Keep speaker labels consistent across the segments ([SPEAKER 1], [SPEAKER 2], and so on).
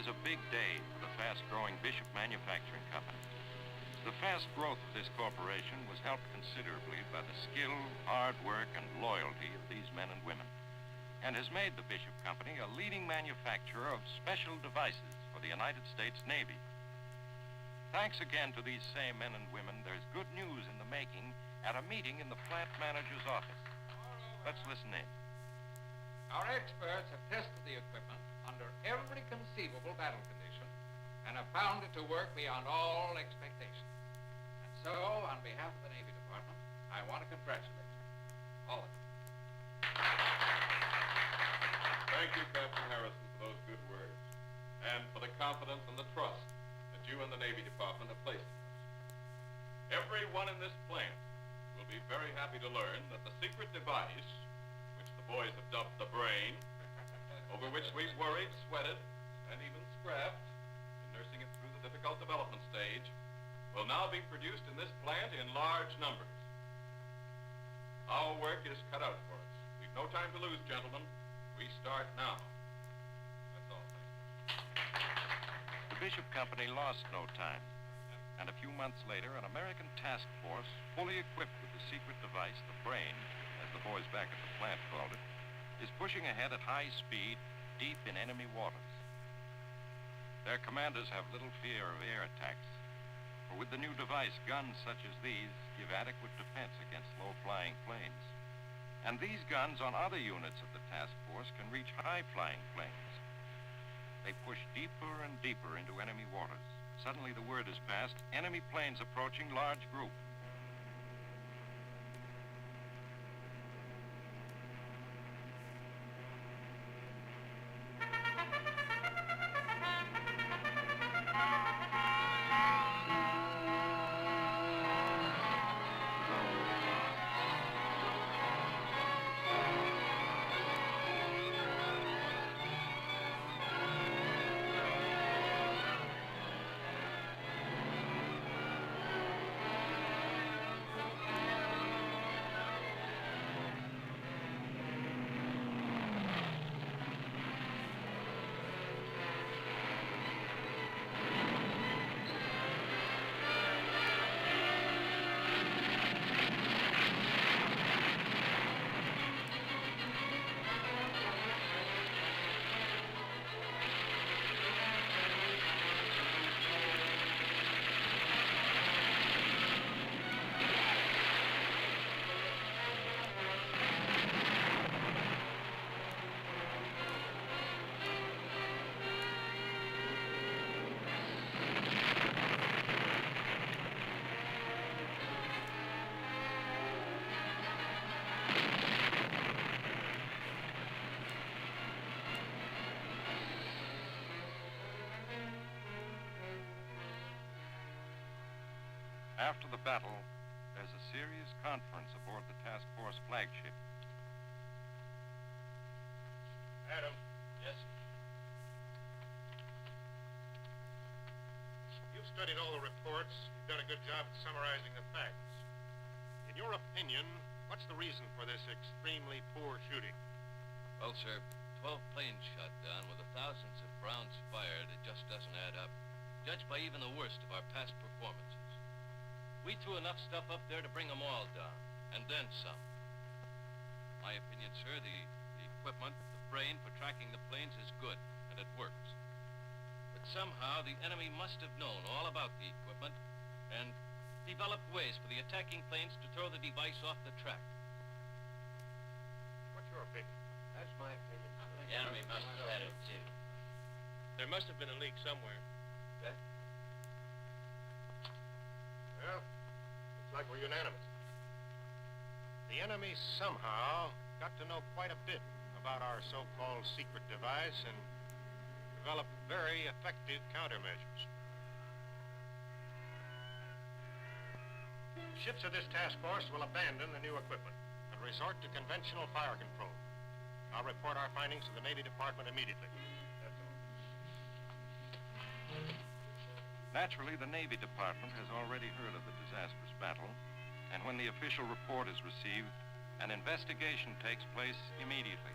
[SPEAKER 1] was a big day for the fast-growing Bishop Manufacturing Company. The fast growth of this corporation was helped considerably by the skill, hard work, and loyalty of these men and women, and has made the Bishop Company a leading manufacturer of special devices for the United States Navy. Thanks again to these same men and women, there's good news in the making at a meeting in the plant manager's office. Let's listen in.
[SPEAKER 2] Our experts have tested the equipment under every conceivable battle condition and have found it to work beyond all expectations. And so, on behalf of the Navy Department, I want to congratulate you, all of you.
[SPEAKER 3] Thank you, Captain Harrison, for those good words, and for the confidence and the trust that you and the Navy Department have placed in us. Everyone in this plant will be very happy to learn that the secret device, which the boys have dubbed the brain, over which we've worried, sweated, and even scrapped in nursing it through the difficult development stage, will now be produced in this plant in large numbers. Our work is cut out for us. We've no time to lose, gentlemen. We start now. That's all.
[SPEAKER 1] The Bishop Company lost no time, and a few months later, an American task force, fully equipped with the secret device, the brain, as the boys back at the plant called it, is pushing ahead at high speed, deep in enemy waters. Their commanders have little fear of air attacks, for with the new device, guns such as these give adequate defense against low-flying planes. And these guns on other units of the task force can reach high-flying planes. They push deeper and deeper into enemy waters. Suddenly the word is passed, enemy planes approaching large group. After the battle, there's a serious conference aboard the task force flagship.
[SPEAKER 4] Adam.
[SPEAKER 5] Yes?
[SPEAKER 4] You've studied all the reports. You've done a good job at summarizing the facts. In your opinion, what's the reason for this extremely poor shooting?
[SPEAKER 5] Well, sir, 12 planes shot down with thousands of rounds fired. It just doesn't add up, judged by even the worst of our past performances. We threw enough stuff up there to bring them all down, and then some. In my opinion, sir, the equipment, the brain for tracking the planes is good, and it works. But somehow the enemy must have known all about the equipment and developed ways for the attacking planes to throw the device off the track.
[SPEAKER 4] What's your opinion?
[SPEAKER 6] That's my opinion.
[SPEAKER 7] The enemy must have had it, too.
[SPEAKER 4] There must have been a leak somewhere.
[SPEAKER 6] Okay.
[SPEAKER 4] Well, looks like we're unanimous. The enemy somehow got to know quite a bit about our so-called secret device and developed very effective countermeasures. Ships of this task force will abandon the new equipment and resort to conventional fire control. I'll report our findings to the Navy Department immediately. That's all.
[SPEAKER 1] Naturally, the Navy Department has already heard of the disastrous battle, and when the official report is received, an investigation takes place immediately.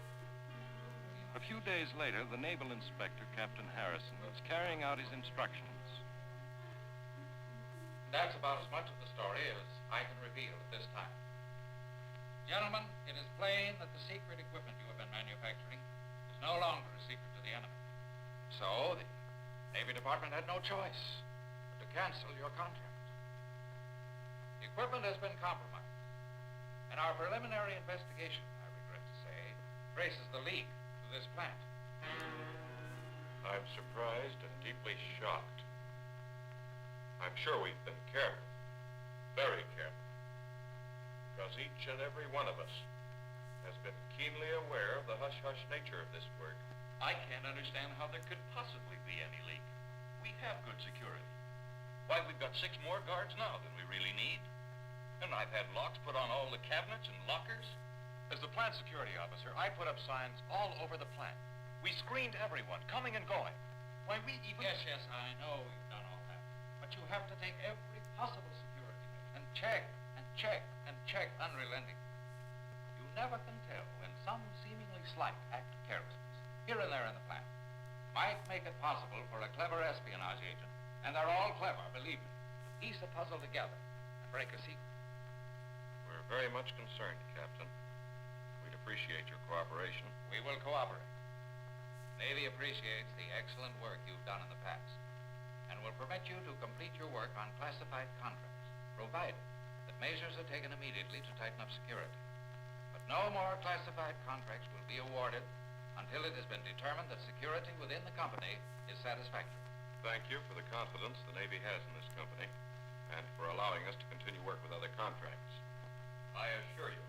[SPEAKER 1] A few days later, the naval inspector, Captain Harrison, was carrying out his instructions.
[SPEAKER 2] That's about as much of the story as I can reveal at this time. Gentlemen, it is plain that the secret equipment you have been manufacturing is no longer a secret to the enemy. So, the Navy Department had no choice but to cancel your contract. The equipment has been compromised, and our preliminary investigation, I regret to say, traces the leak to this plant.
[SPEAKER 3] I'm surprised and deeply shocked. I'm sure we've been careful, very careful, because each and every one of us has been keenly aware of the hush-hush nature of this work.
[SPEAKER 5] I can't understand how there could possibly be any leak. We have good security. Why, we've got 6 more guards now than we really need. And I've had locks put on all the cabinets and lockers. As the plant security officer, I put up signs all over the plant. We screened everyone, coming and going. Why, we even...
[SPEAKER 2] Yes, I know you've done all that. But you have to take every possible security measure and check and check and check unrelentingly. You never can tell when some seemingly slight act of carelessness, here and there in the plant, might make it possible for a clever espionage agent, and they're all clever, believe me, to piece a puzzle together and break a secret.
[SPEAKER 3] We're very much concerned, Captain. We'd appreciate your cooperation.
[SPEAKER 2] We will cooperate. Navy appreciates the excellent work you've done in the past and will permit you to complete your work on classified contracts, provided that measures are taken immediately to tighten up security. But no more classified contracts will be awarded until it has been determined that security within the company is satisfactory.
[SPEAKER 3] Thank you for the confidence the Navy has in this company and for allowing us to continue work with other contracts. I assure you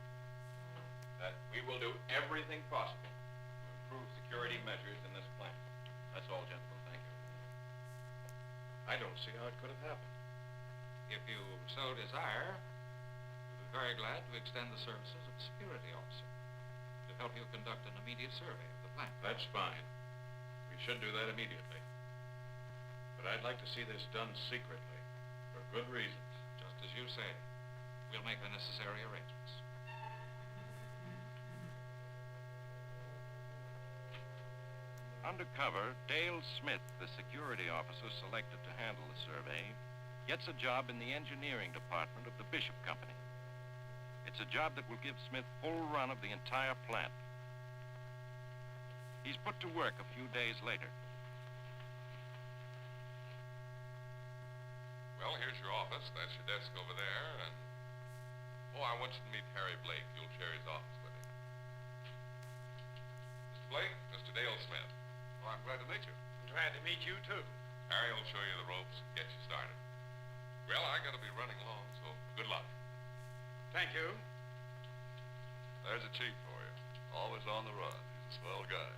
[SPEAKER 3] that we will do everything possible to improve security measures in this plant. That's all, gentlemen. Thank you.
[SPEAKER 4] I don't see how it could have happened.
[SPEAKER 2] If you so desire, we'll be very glad to extend the services of a security officer to help you conduct an immediate survey of the plant.
[SPEAKER 3] That's fine. We should do that immediately. But I'd like to see this done secretly, for good reasons.
[SPEAKER 2] Just as you say, we'll make the necessary arrangements.
[SPEAKER 1] Undercover, Dale Smith, the security officer selected to handle the survey, gets a job in the engineering department of the Bishop Company. It's a job that will give Smith full run of the entire plant. He's put to work a few days later.
[SPEAKER 3] Well, here's your office. That's your desk over there, and... Oh, I want you to meet Harry Blake. You'll share his office with him. Mr. Blake, Mr. Dale Smith. Oh, I'm glad to meet you.
[SPEAKER 4] Glad to meet you, too.
[SPEAKER 3] Harry will show you the ropes and get you started. Well, I gotta be running along, so good luck.
[SPEAKER 4] Thank you.
[SPEAKER 3] There's a chief for you. Always on the run. He's a swell guy.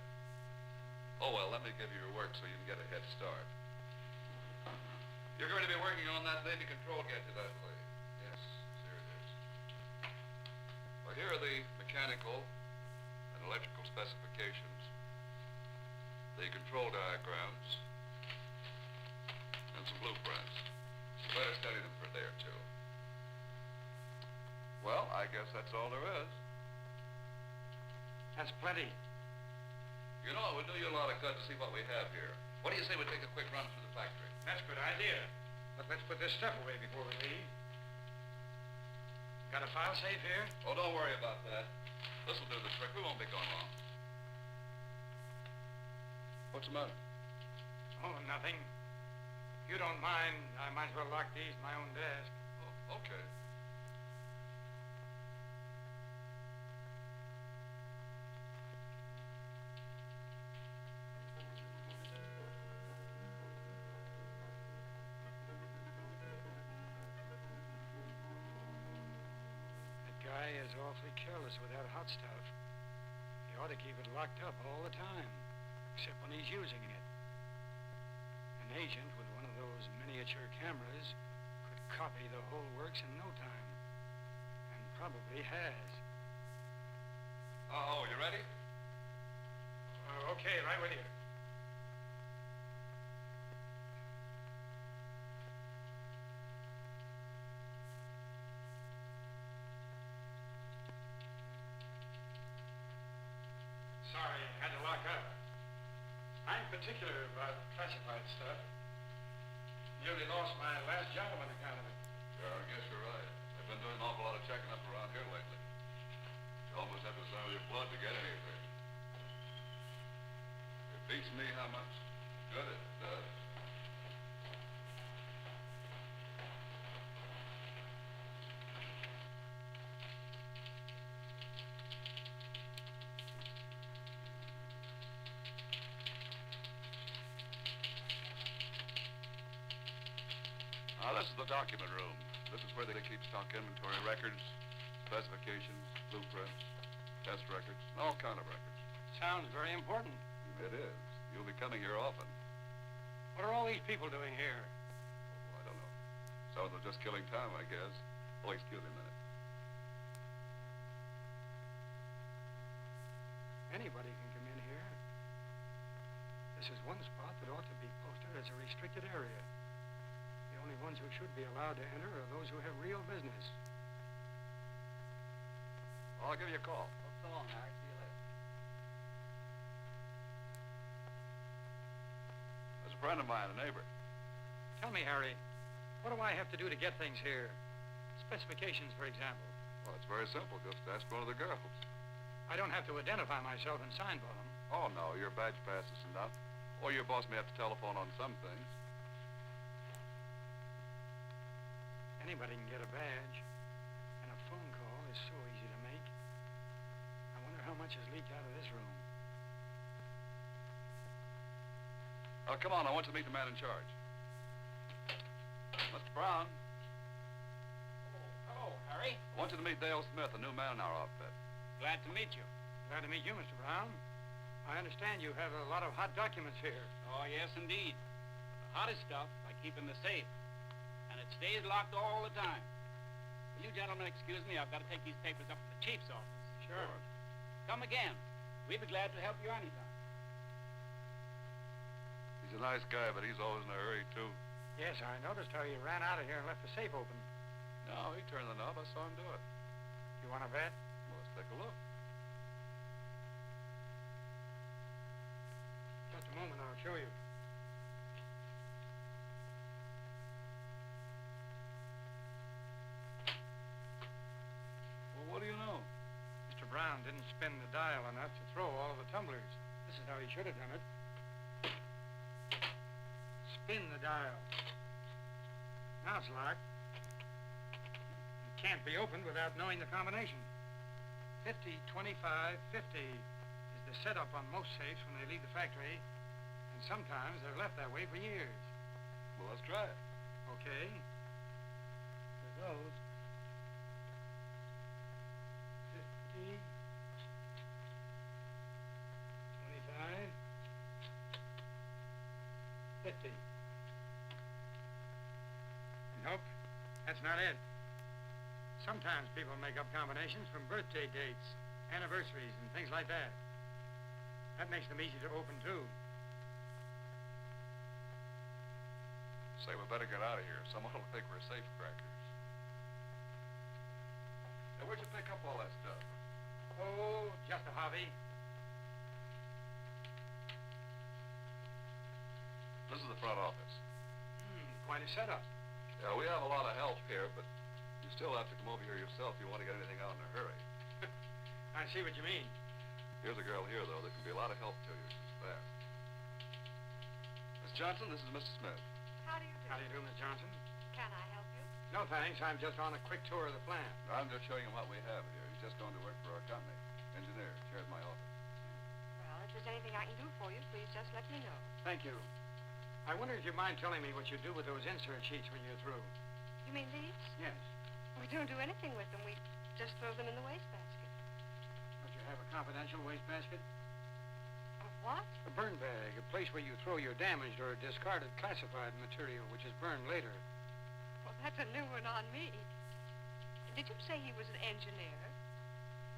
[SPEAKER 3] Oh, well, let me give you your work so you can get a head start. You're going to be working on that Navy control gadget, I believe. Yes, here it is. Well, here are the mechanical and electrical specifications, the control diagrams, and some blueprints. You better study them for a day or two. Well, I guess that's all there is.
[SPEAKER 4] That's plenty.
[SPEAKER 3] You know, it would do you a lot of good to see what we have here. What do you say we take a quick run through the factory?
[SPEAKER 4] That's a good idea. But let's put this stuff away before we leave. Got a file safe here?
[SPEAKER 3] Oh, don't worry about that. This will do the trick. We won't be gone long. What's the matter?
[SPEAKER 4] Oh, nothing. If you don't mind, I might as well lock these in my own desk.
[SPEAKER 3] Oh, okay.
[SPEAKER 4] That guy is awfully careless with that hot stuff. He ought to keep it locked up all the time, except when he's using it. An agent with one of those miniature cameras could copy the whole works in no time, and probably has.
[SPEAKER 3] Oh, you ready?
[SPEAKER 4] Okay, right with you.
[SPEAKER 6] sorry I had to lock up. I'm particular about classified stuff. Nearly lost my last job on account of it.
[SPEAKER 3] Yeah, I guess you're right. They've been doing an awful lot of checking up around here lately. You almost have to sell your blood to get anything. It beats me how much good it does. Now, this is the document room. This is where they keep stock inventory records, specifications, blueprints, test records, and all kind of records.
[SPEAKER 6] Sounds very important.
[SPEAKER 3] It is. You'll be coming here often.
[SPEAKER 6] What are all these people doing here?
[SPEAKER 3] Oh, I don't know. Some of them just killing time, I guess. Oh, excuse me a minute.
[SPEAKER 6] Anybody can come in here. This is one spot that ought to be posted as a restricted area. The only ones who should be allowed to enter are those who have real business.
[SPEAKER 3] Well, I'll give you a call.
[SPEAKER 2] So long, Harry. See you later.
[SPEAKER 3] There's a friend of mine, a neighbor.
[SPEAKER 6] Tell me, Harry, what do I have to do to get things here? Specifications, for example.
[SPEAKER 3] Well, it's very simple. Just ask one of the girls.
[SPEAKER 6] I don't have to identify myself and sign for them.
[SPEAKER 3] Oh, no, your badge pass is enough. Or your boss may have to telephone on some things.
[SPEAKER 6] Anybody can get a badge, and a phone call is so easy to make. I wonder how much has leaked out of this room.
[SPEAKER 3] Oh, come on, I want you to meet the man in charge. Mr. Brown,
[SPEAKER 7] Hello, Harry.
[SPEAKER 3] I want you to meet Dale Smith, a new man in our outfit.
[SPEAKER 7] Glad to meet you.
[SPEAKER 6] Glad to meet you, Mr. Brown. I understand you have a lot of hot documents here.
[SPEAKER 7] Oh, yes, indeed. The hottest stuff I keep in the safe, and it stays locked all the time. Will you gentlemen excuse me? I've got to take these papers up to the chief's office.
[SPEAKER 6] Sure.
[SPEAKER 7] Come again. We'd be glad to help you anytime.
[SPEAKER 3] He's a nice guy, but he's always in a hurry, too.
[SPEAKER 6] Yes, I noticed how you ran out of here and left the safe open.
[SPEAKER 3] No, he turned the knob. I saw him do it.
[SPEAKER 6] You want to bet?
[SPEAKER 3] Well, let's take a look.
[SPEAKER 6] Just a moment, I'll show you.
[SPEAKER 3] Well, what do you know?
[SPEAKER 6] Mr. Brown didn't spin the dial enough to throw all of the tumblers. This is how he should have done it. Spin the dial. Now it's locked. It can't be opened without knowing the combination. 50, 25, 50 is the setup on most safes when they leave the factory, and sometimes they're left that way for years.
[SPEAKER 3] Well, let's try it.
[SPEAKER 6] Okay. Here goes. 50, 25, 50. Nope, that's not it. Sometimes people make up combinations from birthday dates, anniversaries, and things like that. That makes them easy to open, too.
[SPEAKER 3] Say, we better get out of here. Someone will think we're safe crackers. Now, where'd you pick up all that stuff?
[SPEAKER 6] Oh, just a hobby.
[SPEAKER 3] This is the front office.
[SPEAKER 6] Quite a setup.
[SPEAKER 3] Yeah, we have a lot of help here, but you still have to come over here yourself if you want to get anything out in a hurry.
[SPEAKER 6] I see what you mean.
[SPEAKER 3] Here's a girl here, though, that can be a lot of help to you. She's fast. Miss Johnson, this is Mr. Smith.
[SPEAKER 8] How do you do?
[SPEAKER 6] How do you do, Miss Johnson?
[SPEAKER 8] Can I help you?
[SPEAKER 6] No, thanks. I'm just on a quick tour of the plant.
[SPEAKER 3] I'm just showing him what we have here. He's just going to work for our company. Engineer, shares my office.
[SPEAKER 8] Well, if there's anything I can do for you, please just let me know.
[SPEAKER 6] Thank you. I wonder if you mind telling me what you do with those insert sheets when you're through.
[SPEAKER 8] You mean these?
[SPEAKER 6] Yes.
[SPEAKER 8] We don't do anything with them. We just throw them in the wastebasket.
[SPEAKER 6] Don't you have a confidential wastebasket?
[SPEAKER 8] A what?
[SPEAKER 6] A burn bag, a place where you throw your damaged or discarded classified material, which is burned later.
[SPEAKER 8] Well, that's a new one on me. Did you say he was an engineer?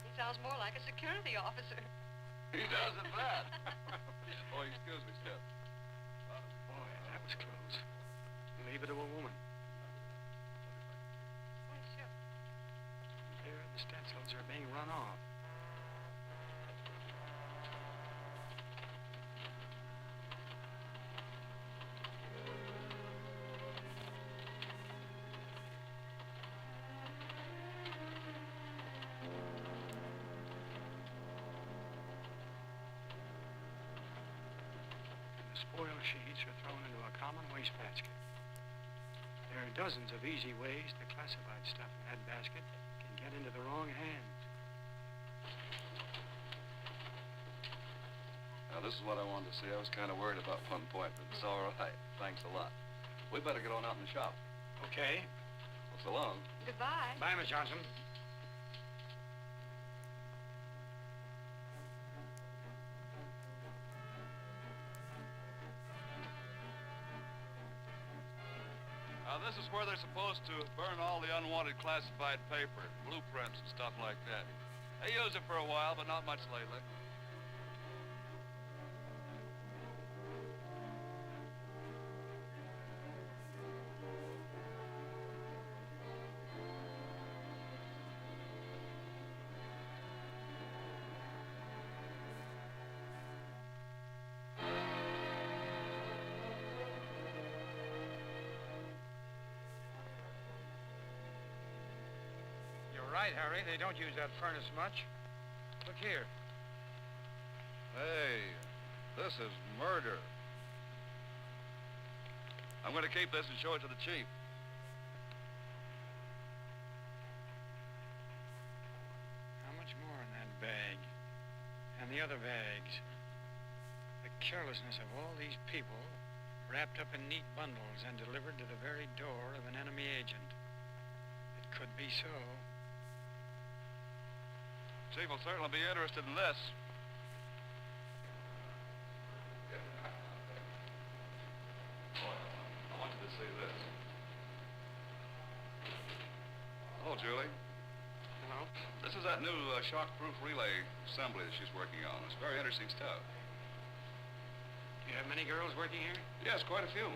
[SPEAKER 8] He sounds more like a security officer.
[SPEAKER 3] He does, in fact. Oh, excuse me, Steph.
[SPEAKER 6] Boy, that was close. Leave it to a woman.
[SPEAKER 8] Why, sure.
[SPEAKER 6] There, the stencils are being run off. spoil sheets are thrown into a common wastebasket. There are dozens of easy ways the classified stuff in that basket can get into the wrong hands.
[SPEAKER 9] Now, this is what I wanted to see. I was kind of worried about one point, but it's all right. Thanks a lot. We better get on out in the shop.
[SPEAKER 6] Okay.
[SPEAKER 9] Well, so long.
[SPEAKER 8] Goodbye.
[SPEAKER 6] Bye, Miss Johnson.
[SPEAKER 9] Now, this is where they're supposed to burn all the unwanted classified paper, blueprints and stuff like that. They use it for a while, but not much lately.
[SPEAKER 6] Right, Harry. They don't use that furnace much. Look here.
[SPEAKER 9] Hey, this is murder. I'm going to keep this and show it to the chief.
[SPEAKER 6] How much more in that bag? And the other bags? The carelessness of all these people, wrapped up in neat bundles and delivered to the very door of an enemy agent. It could be so.
[SPEAKER 9] Chief will certainly be interested in this. I want you to see this. Hello, Julie.
[SPEAKER 6] Hello?
[SPEAKER 9] This is that new shock-proof relay assembly that she's working on. It's very interesting stuff.
[SPEAKER 6] Do you have many girls working here?
[SPEAKER 9] Yes, quite a few.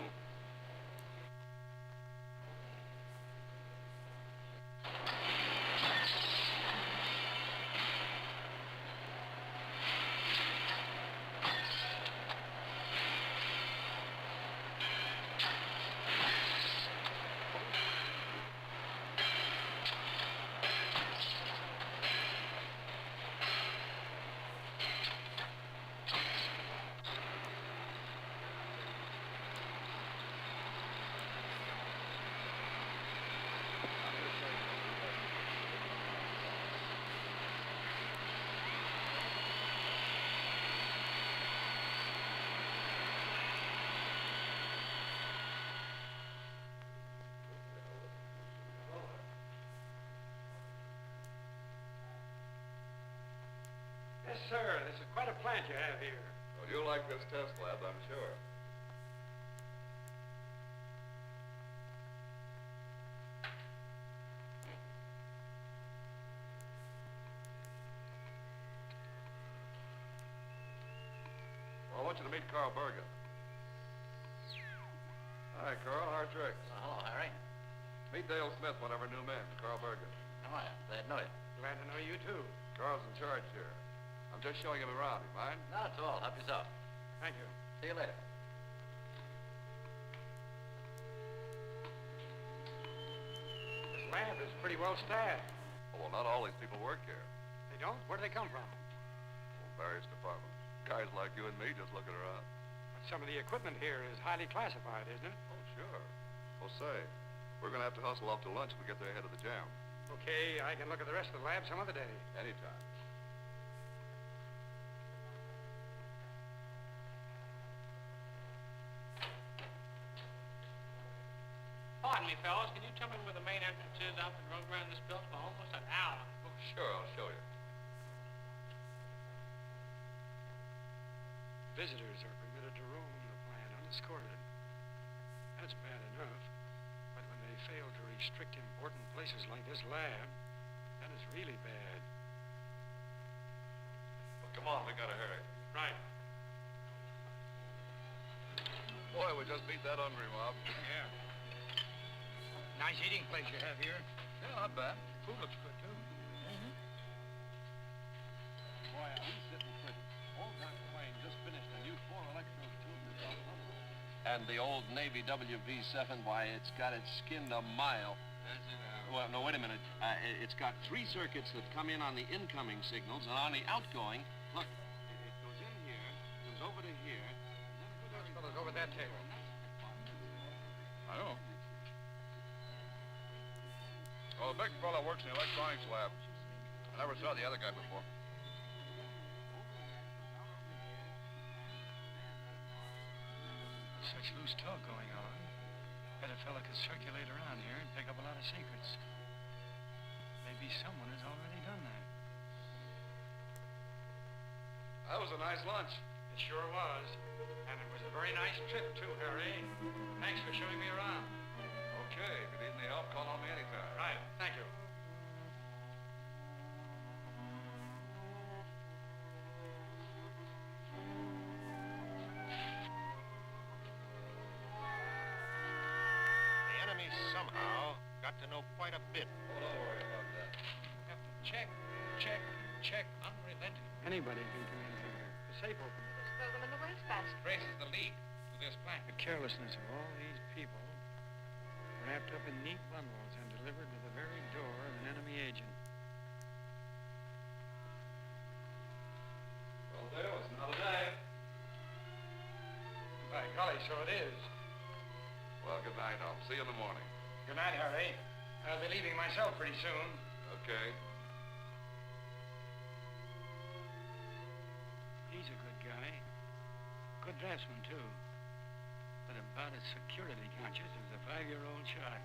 [SPEAKER 6] Yes, sir. This is quite a plant you have here.
[SPEAKER 9] Well, you'll like this test lab, I'm sure. Well, I want you to meet Carl Bergen. Hi, Carl. How are tricks?
[SPEAKER 10] Hello, Harry.
[SPEAKER 9] Meet Dale Smith, one of our new men, Carl Bergen.
[SPEAKER 10] How are you? Glad to know you.
[SPEAKER 6] Glad to know you, too.
[SPEAKER 9] Carl's in charge here. I'm just showing him around. You mind?
[SPEAKER 10] Not at all. Help yourself.
[SPEAKER 6] Thank you.
[SPEAKER 10] See you later.
[SPEAKER 6] This lab is pretty well staffed.
[SPEAKER 9] Oh, well, not all these people work here.
[SPEAKER 6] They don't? Where do they come from?
[SPEAKER 9] Well, various departments. Guys like you and me just looking around.
[SPEAKER 6] But some of the equipment here is highly classified, isn't it?
[SPEAKER 9] Oh, sure. Well, say, we're going to have to hustle off to lunch if we get there ahead of the jam.
[SPEAKER 6] Okay, I can look at the rest of the lab some other day.
[SPEAKER 9] Anytime.
[SPEAKER 7] Pardon me, fellas. Can you tell me where the main entrance is? I've been running around this building for almost an hour.
[SPEAKER 9] Oh, sure, I'll show you.
[SPEAKER 6] Visitors are permitted to roam the plant unescorted. That's bad enough. But when they fail to restrict important places like this lab, that is really bad.
[SPEAKER 9] Well, come on, we gotta hurry.
[SPEAKER 6] Right.
[SPEAKER 9] Boy, we just beat that hungry mob.
[SPEAKER 6] Yeah. Nice eating place you have here.
[SPEAKER 9] Yeah, not bad.
[SPEAKER 6] Food looks good, too.
[SPEAKER 5] Boy, are we sitting pretty. Old Dr. Wayne just finished a new 4-electrode tube. And the old Navy WV7, why, it's got it skinned a mile. Well, no, wait a minute. It's got 3 circuits that come in on the incoming signals, and on the outgoing, look, it goes in here, goes over to here, and then goes
[SPEAKER 6] That's the table.
[SPEAKER 9] I know. Well, the big fella works in the electronics lab. I never saw the other guy before.
[SPEAKER 6] Such loose talk going on. Bet a fella could circulate around here and pick up a lot of secrets. Maybe someone has already done that.
[SPEAKER 9] That was a nice lunch.
[SPEAKER 6] It sure was. And it was a very nice trip, too, Harry. Thanks for showing me around.
[SPEAKER 9] Okay, if you need any help, call on me anytime.
[SPEAKER 6] Right, thank you.
[SPEAKER 4] The enemy somehow got to know quite a bit.
[SPEAKER 9] Oh, don't worry about that.
[SPEAKER 2] Captain, check, unrelenting.
[SPEAKER 6] Anybody can come in here. The safe opens.
[SPEAKER 8] Just throw them in the wastebasket.
[SPEAKER 2] Traces the lead to this plant.
[SPEAKER 6] The carelessness of all these people, wrapped up in neat bundles and delivered to the very door of an enemy agent.
[SPEAKER 9] Well, Dale, it's another day.
[SPEAKER 6] By golly, so it is.
[SPEAKER 9] Well, good night. I'll see you in the morning.
[SPEAKER 6] Good night, Harry. I'll be leaving myself pretty soon.
[SPEAKER 9] Okay.
[SPEAKER 6] He's a good guy. Good draftsman, too. But about as security conscious as a 5-year-old child.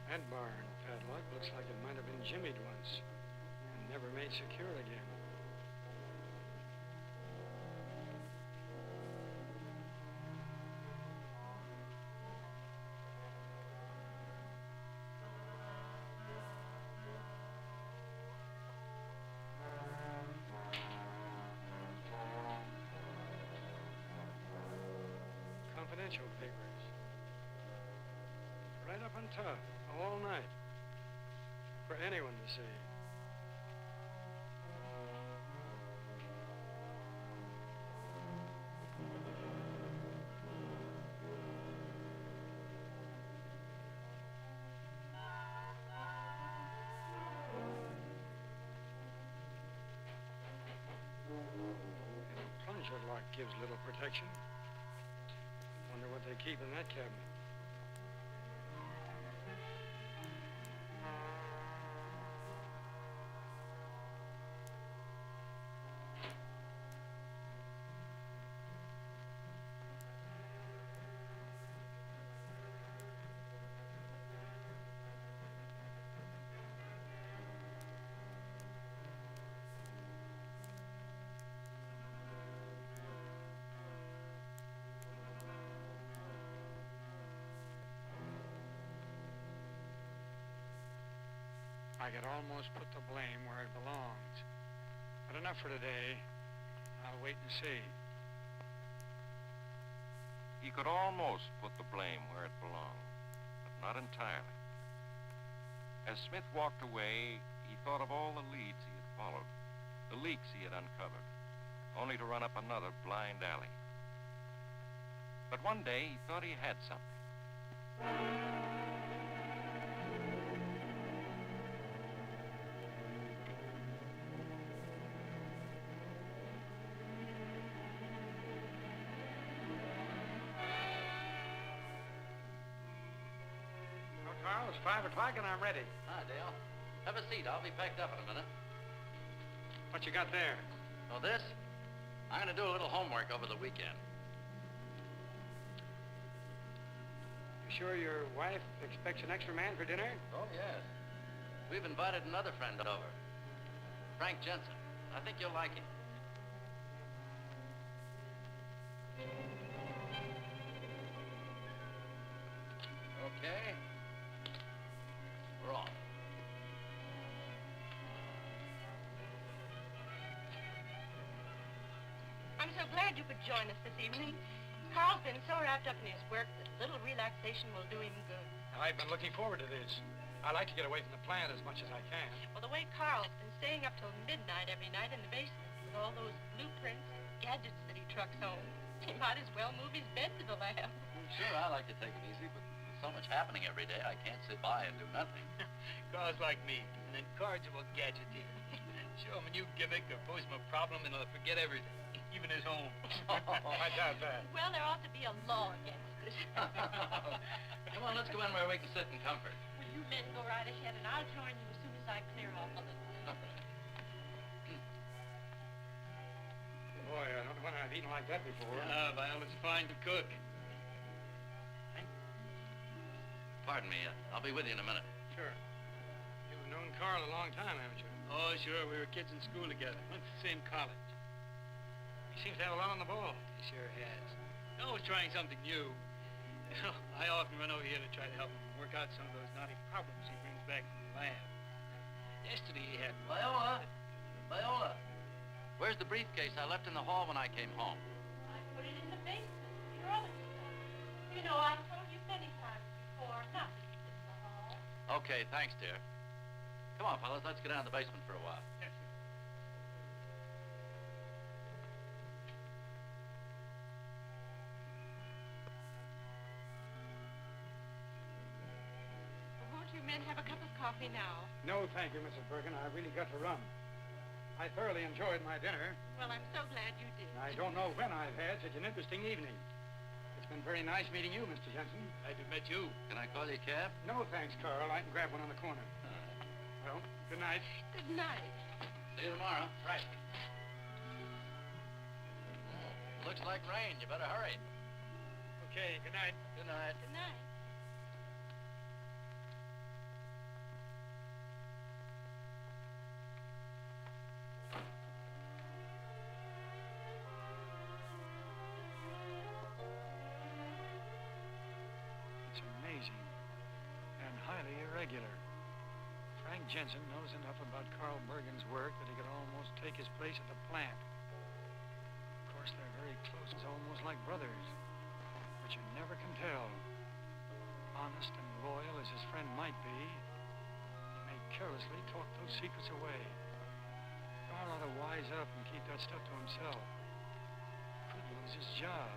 [SPEAKER 6] That barn padlock looks like it might have been jimmied once and never made secure again. Confidential papers. Right up on top, all night. For anyone to see. And a plunger lock gives little protection. Wonder what they keep in that cabinet. I could almost put the blame where it belongs. But enough for today. I'll wait and see.
[SPEAKER 1] He could almost put the blame where it belonged, but not entirely. As Smith walked away, he thought of all the leads he had followed, the leaks he had uncovered, only to run up another blind alley. But one day, he thought he had something.
[SPEAKER 6] Carl, it's 5 o'clock and I'm ready.
[SPEAKER 10] Hi, Dale. Have a seat. I'll be packed up in a minute.
[SPEAKER 6] What you got there?
[SPEAKER 10] Oh, this? I'm going to do a little homework over the weekend.
[SPEAKER 6] You sure your wife expects an extra man for dinner?
[SPEAKER 10] Oh, yes. We've invited another friend over. Frank Jensen. I think you'll like him. Okay.
[SPEAKER 8] so glad you could join us this evening. Carl's been so wrapped up in his work that a little relaxation will do him good.
[SPEAKER 6] I've been looking forward to this. I like to get away from the plant as much as I can.
[SPEAKER 8] Well, the way Carl's been staying up till midnight every night in the basement with all those blueprints and gadgets that he trucks home, he might as well move his bed to the lab.
[SPEAKER 10] Sure, I like to take it easy, but with so much happening every day, I can't sit by and do nothing.
[SPEAKER 11] Carl's like me, an incorrigible gadgeteer. Show him a new gimmick or pose him a problem and he'll forget everything, even his home.
[SPEAKER 6] I doubt that.
[SPEAKER 8] Well, there ought to be a law against it.
[SPEAKER 10] Come on, let's go in where we can sit in comfort.
[SPEAKER 8] Well, you men go right ahead, and I'll join you as soon as I clear off a little.
[SPEAKER 6] Boy, I don't know when I've eaten like that before.
[SPEAKER 11] Viola's fine to cook.
[SPEAKER 10] Pardon me, I'll be with you in a minute.
[SPEAKER 6] Sure. You've known Carl a long time, haven't you?
[SPEAKER 11] Oh, sure, we were kids in school together. Went to the same college.
[SPEAKER 6] He seems to have a lot on the ball.
[SPEAKER 11] He sure has. He's always trying something new. You know, I often run over here to try to help him work out some of those knotty problems he brings back from the lab. Yesterday he had...
[SPEAKER 10] Viola! Viola! Where's the briefcase I left in the hall when I came home?
[SPEAKER 8] I put it in the basement with your other stuff. You know, I've told you many times before not to keep it in the hall.
[SPEAKER 10] Okay, thanks, dear. Come on, fellas, let's get down to the basement for a while.
[SPEAKER 11] Yes, sir.
[SPEAKER 8] Won't you men have a cup of coffee now?
[SPEAKER 6] No, thank you, Mrs. Bergen. I've really got to run. I thoroughly enjoyed my dinner.
[SPEAKER 8] Well, I'm so glad you did.
[SPEAKER 6] I don't know when I've had such an interesting evening. It's been very nice meeting you, Mr. Jensen.
[SPEAKER 11] Glad to met you.
[SPEAKER 10] Can I call you a cab?
[SPEAKER 6] No, thanks, Carl. I can grab one on the corner. Well, good night.
[SPEAKER 8] Good night.
[SPEAKER 10] See you tomorrow.
[SPEAKER 6] Right.
[SPEAKER 10] Looks like rain. You better hurry.
[SPEAKER 11] Okay, good night.
[SPEAKER 10] Good night.
[SPEAKER 8] Good night.
[SPEAKER 6] It's amazing and highly irregular. Frank Jensen knows enough about Carl Bergen's work that he could almost take his place at the plant. Of course, they're very close. It's almost like brothers. But you never can tell. Honest and loyal as his friend might be, he may carelessly talk those secrets away. Carl ought to wise up and keep that stuff to himself. Could lose his job.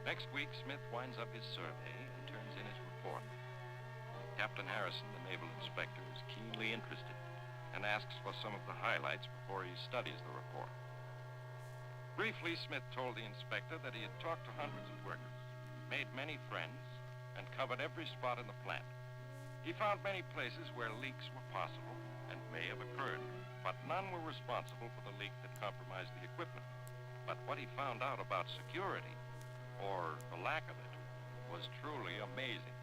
[SPEAKER 1] Next week, Smith winds up his survey and turns in his report. Captain Harrison, the naval inspector, is keenly interested and asks for some of the highlights before he studies the report. Briefly, Smith told the inspector that he had talked to hundreds of workers, made many friends, and covered every spot in the plant. He found many places where leaks were possible and may have occurred, but none were responsible for the leak that compromised the equipment. But what he found out about security, or the lack of it, was truly amazing.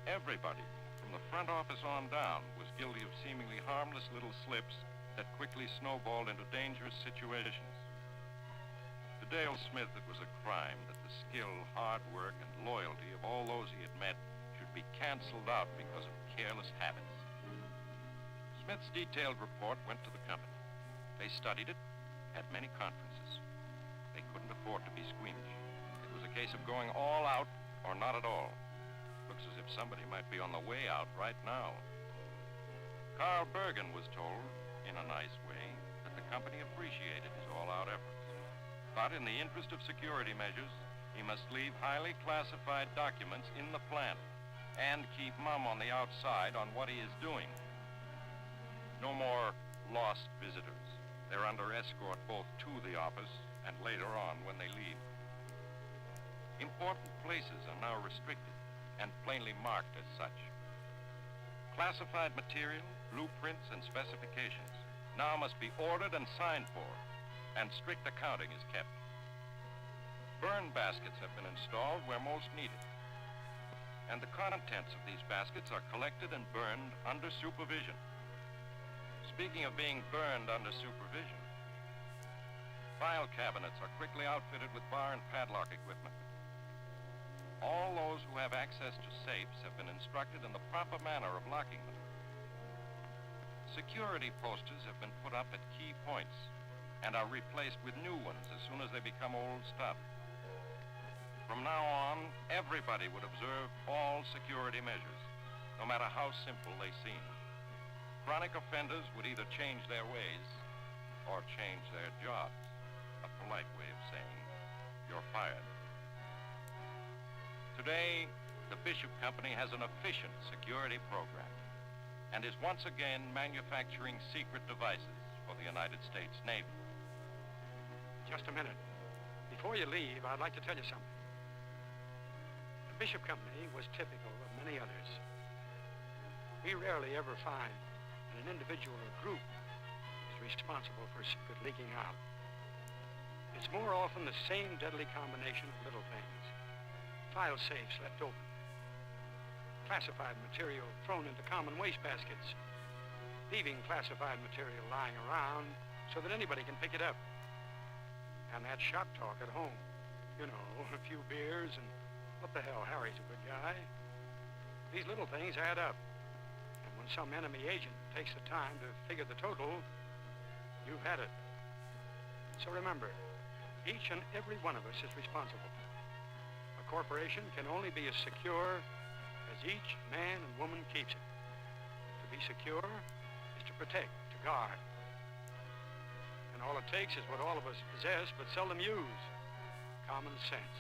[SPEAKER 1] Everybody, from the front office on down, was guilty of seemingly harmless little slips that quickly snowballed into dangerous situations. To Dale Smith, it was a crime that the skill, hard work, and loyalty of all those he had met should be canceled out because of careless habits. Smith's detailed report went to the company. They studied it, had many conferences. They couldn't afford to be squeamish. It was a case of going all out or not at all. Looks as if somebody might be on the way out right now. Carl Bergen was told, in a nice way, that the company appreciated his all-out efforts. But in the interest of security measures, he must leave highly classified documents in the plant and keep mum on the outside on what he is doing. No more lost visitors. They're under escort both to the office and later on when they leave. Important places are now restricted and plainly marked as such. Classified material, blueprints, and specifications now must be ordered and signed for, and strict accounting is kept. Burn baskets have been installed where most needed, and the contents of these baskets are collected and burned under supervision. Speaking of being burned under supervision, file cabinets are quickly outfitted with bar and padlock equipment. All those who have access to safes have been instructed in the proper manner of locking them. Security posters have been put up at key points and are replaced with new ones as soon as they become old stuff. From now on, everybody would observe all security measures, no matter how simple they seem. Chronic offenders would either change their ways or change their jobs. A polite way of saying, you're fired. Today, the Bishop Company has an efficient security program and is once again manufacturing secret devices for the United States Navy.
[SPEAKER 6] Just a minute. Before you leave, I'd like to tell you something. The Bishop Company was typical of many others. We rarely ever find that an individual or group is responsible for a secret leaking out. It's more often the same deadly combination of little things. File safes left open. Classified material thrown into common waste baskets. Leaving classified material lying around so that anybody can pick it up. And that shop talk at home. You know, a few beers and what the hell, Harry's a good guy. These little things add up. And when some enemy agent takes the time to figure the total, you've had it. So remember, each and every one of us is responsible. A corporation can only be as secure as each man and woman keeps it. To be secure is to protect, to guard. And all it takes is what all of us possess but seldom use: common sense.